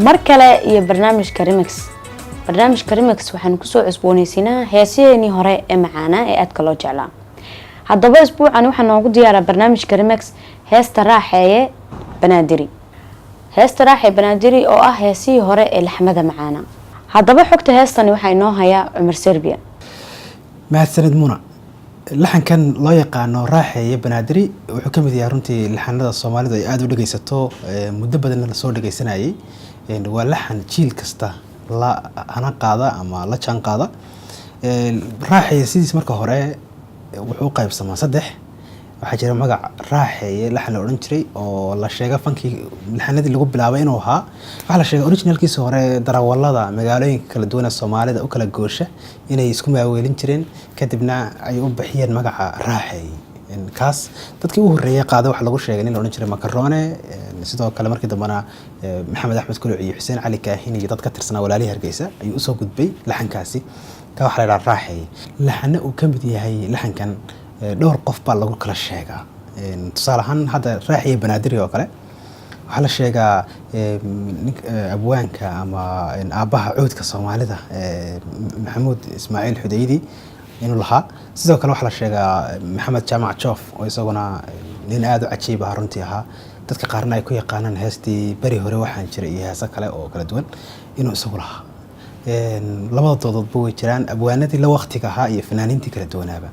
markale iyo barnaamijka Remix waxaan ku soo cusboonaysiinaa heesaheeni hore ee macaana ee aad kala jeclaa. haddaba isbuucan waxaan noogu diyaaraa barnaamijka Remix heesta raaxeeye Banaadiri. heesta raaxeeye Banaadiri oo ah heesii hore ee laxmada macaana. haddaba xogta heestani waxaa inoo haya Cumar Serbian. mahadsanid Muna. laxankan loo yaqaano raaxeeye Banaadiri wuxuu ka mid yahay runtii laxanada Soomaalida ay aad u dhageysato muddo badan la soo dhageysanayay. waa laxan jiil kasta la ana qaada ama la jaan qaada. raaxeeye sidiis marka hore wuxuu qaybsamaa saddex. waxaa jira magac raaxeeye laxan la oran jiray oo la sheegay fankii laxanadii lagu bilaabay inuu ahaa. waxa la sheegay originalkiisa hore darawalada magaalooyinka kala duwan ee Soomaalida u kala goosha inay isku maaweelin jireen kadibna ay u bixiyeen magaca raaxeeye. kaas dadkii u horeeyay qaada waxa lagu sheegay in la oran jiray Makarone. sidoo kale markii dambana Maxamed Axmed Kuluc iyo Xuseen Cali Kaahin iyo dad ka tirsanaa walaalihi Hargeysa ayuu u soo gudbay laxankaasi ka waxa la yiraahdaa raaxeeye. laxana uu ka mid yahay laxankan dhowr qof baa lagu kala sheegaa. tusaale ahaan hadda raaxeeye Banaadiri oo kale waxa la sheegaa abwaanka ama aabaha coodka Soomaalida Maxamuud Ismaaciil Xudaydi inuu lahaa. sidoo kale waxa la sheegaa Maxamed Jaamac Joof oo isaguna nin aad u cajiib ah runtii ahaa. dadka qaarna ay ku yaqaanaan heestii bari hore waxaan jiray iyo heeso kale oo kala duwan inuu isagu lahaa. labadoodoodba way jiraan abwaanadii la waqtiga ahaa iyo fanaaniintii kala duwanaaba.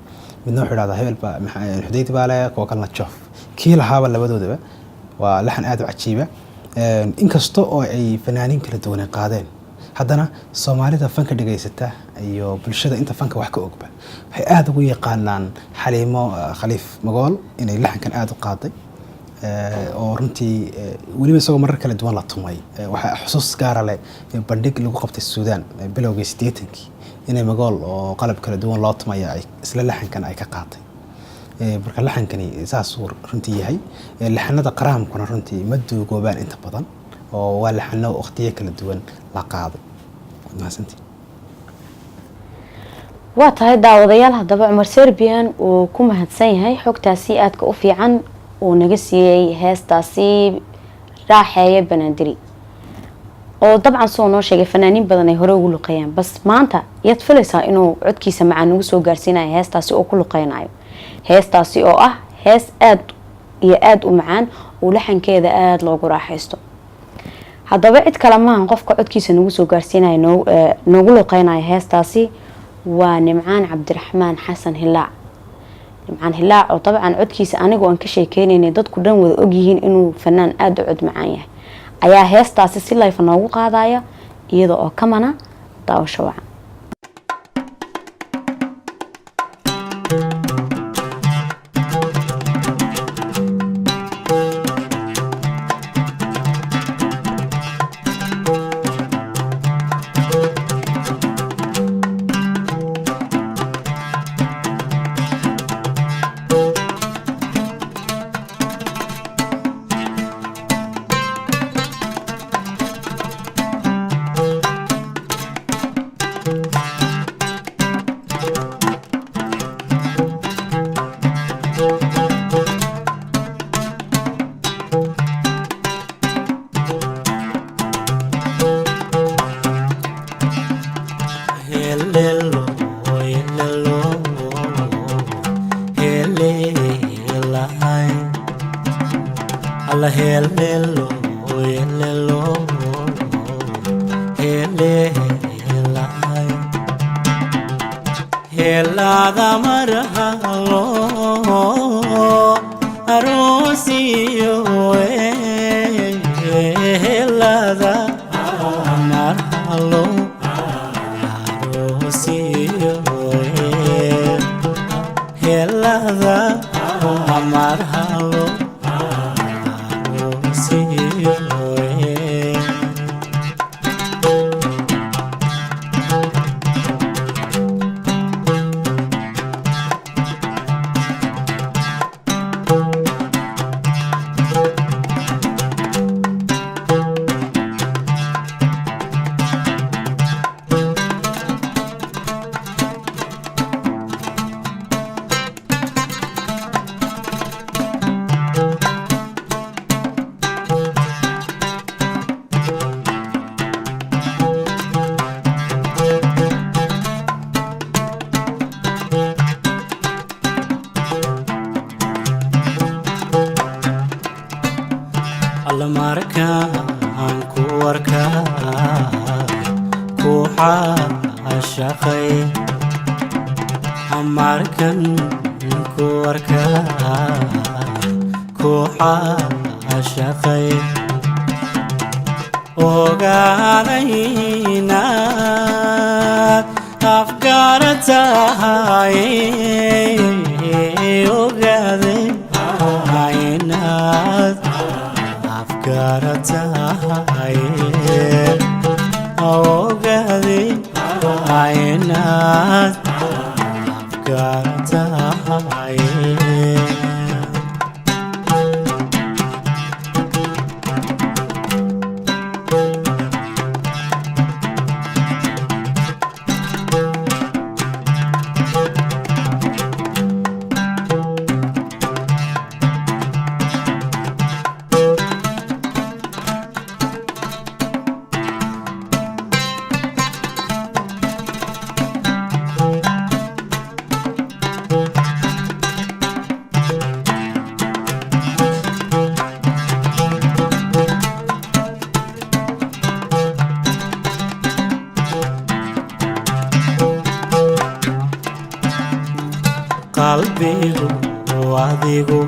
midna wuxuu yiraahdaa hebel ba Xudaydi baa leh kuwa kalena Joof. kii lahaaba labadoodaba waa laxan aad u cajiiba. inkasta oo ay fanaaniin kala duwan qaadeen haddana Soomaalida fanka dhageysata iyo bulshada inta fanka wax ka ogba waxay aad ugu yaqaanaan Xaliimo Khaliif Magool inay laxankan aad u qaaday. oo runtii waliba isagoo marar kala duwan la tumay. waxa xusuus gaar ah leh bandhig lagu qabtay Suudaan bilowgii 80kii inay Magool oo qalab kala duwan loo tumay ay isla laxankan ay ka qaatay. marka laxankani saas uu runtii yahay. laxanada qaraamkuna runtii ma duugoobaan inta badan oo waa laxano waqtiyo kala duwan la qaaday. maasantii waa tahay daawadayaal. haddaba Cumar Serbian uu ku mahadsan yahay xogtaasi aadka u fiican uu naga siiyay heestaasi raaxeeye Banaadiri oo dabcan soo noo sheegay fanaaniin badan ay hore ugu luqeeyaan. bas maanta yaad filaysaa inuu codkiisa macaan ugu soo gaarsiinayo heestaasi oo ku luqeynayo. heestaasi oo ah hees aad iyo aad u macaan oo laxankeeda aad loogu raaxaysto. haddaba cid kale maahan qofka codkiisa nagu soo gaarsiinayo noogu luqeynayo heestaasi waa Nimcaan Cabdiraxmaan Xasan Hilaac. nimcaan Hilaac oo dabcan codkiisa anigu aan ka sheekeynay dadku dhan wada og yihiin inuu fanaan aad u cod macaan yahay ayaa heestaasi si live noogu qaadaya iyada oo kamana daawasho wacan. عاشقي markan ku arkaa ku caashaqay ogaaday inaad afgaratahay ogaaday inaad afgaratahay ogaaday inaad afgaratahay qalbigu adigu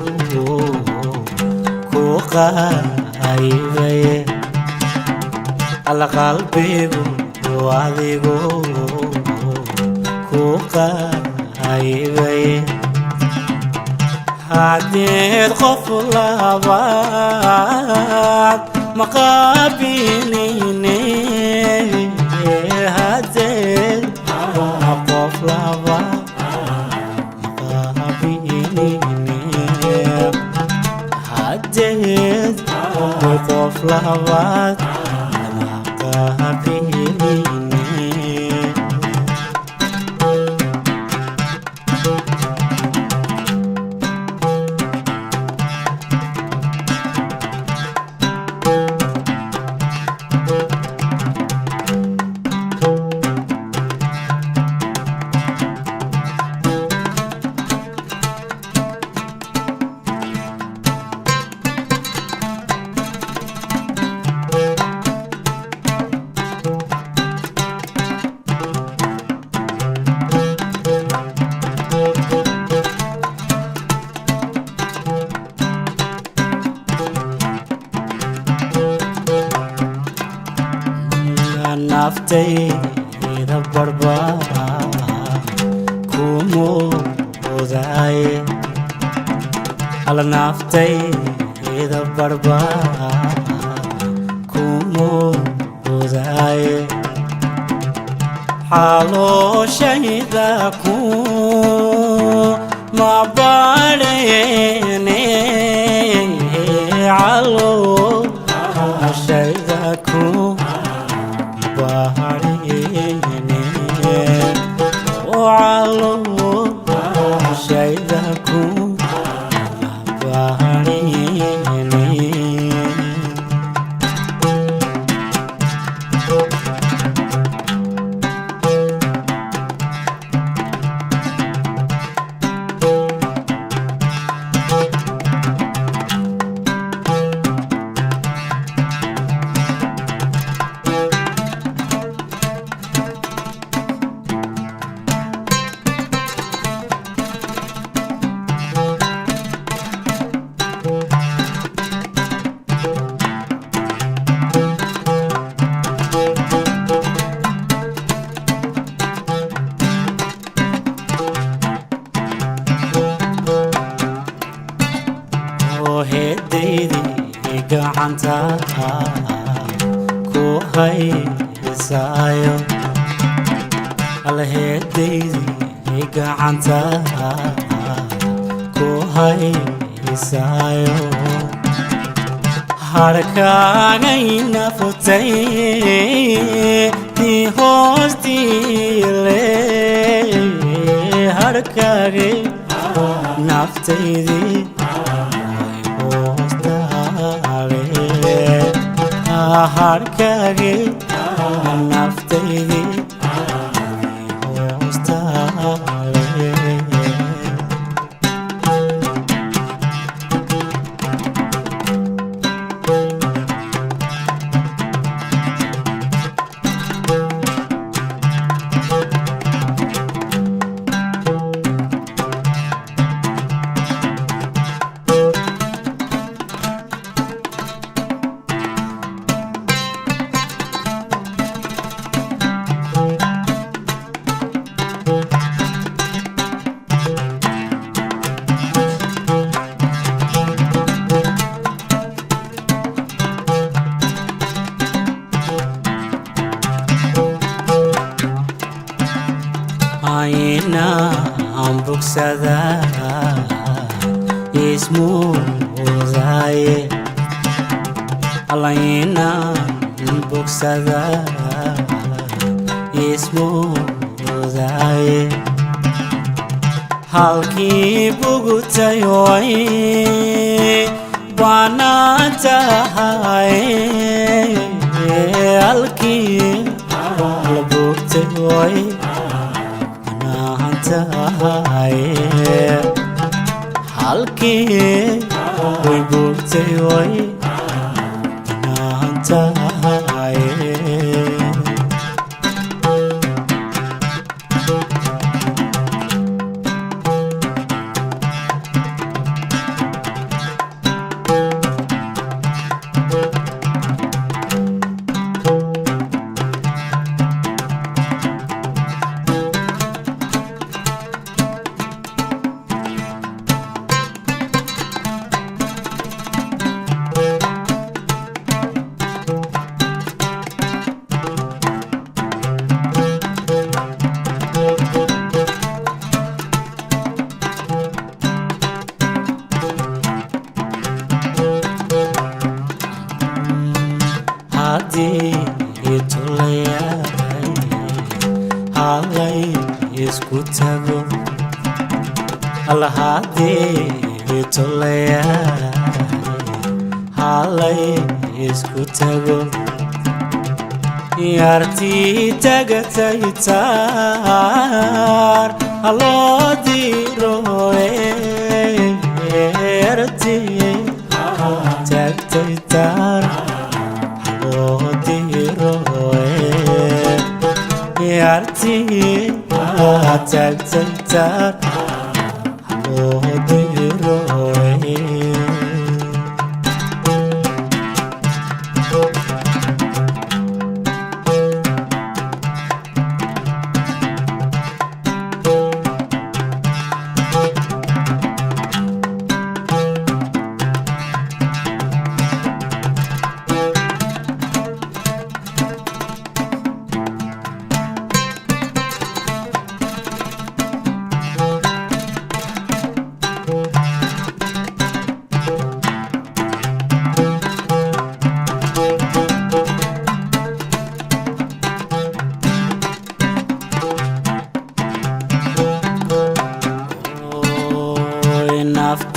ku qaybay alla qalbigu adigu ku qaybay haddii qof labaad ma qaabiline haddii qof labaad haddii qof labaad ma qaabiline naftayda barbaa kumoodaye alla naftayda barbaa kumoodaye xalooshayda ku mabarene xalooshayda ku baharine وعلو شيدكو baharine heedaydi gacanta ku haysaayo alla heedaydi gacanta ku haysaayo harkaagayna futay tii hoostiile harkaagay naftaydii harkaagay naftaydii hoostaale inaan bogsadaa ismuudaaye alla inaan bogsadaa ismuudaaye halkii bugutay way bannaan tahay halkii la bugtay way bannaan tahay halkii way bugtay way bannaan tahay haddii itulayaay halay isku tago alla haddii itulayaay halay isku tago yartii tagatay taar haloo diro yartii tagtay taar yartii tagtay taar haloo diro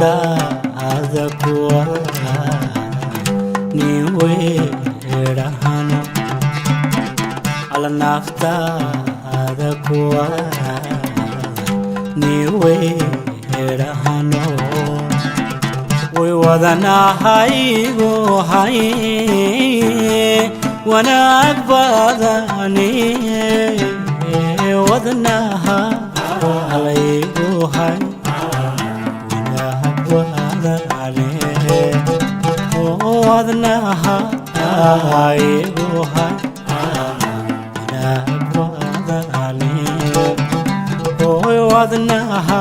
naftaada kuwa nin weerahano alla naftaada kuwa nin weerahano way wadanahaygu hay wanaag badani wadnaha alaygu hay wadnaha aygu hay wanaag badani wadnaha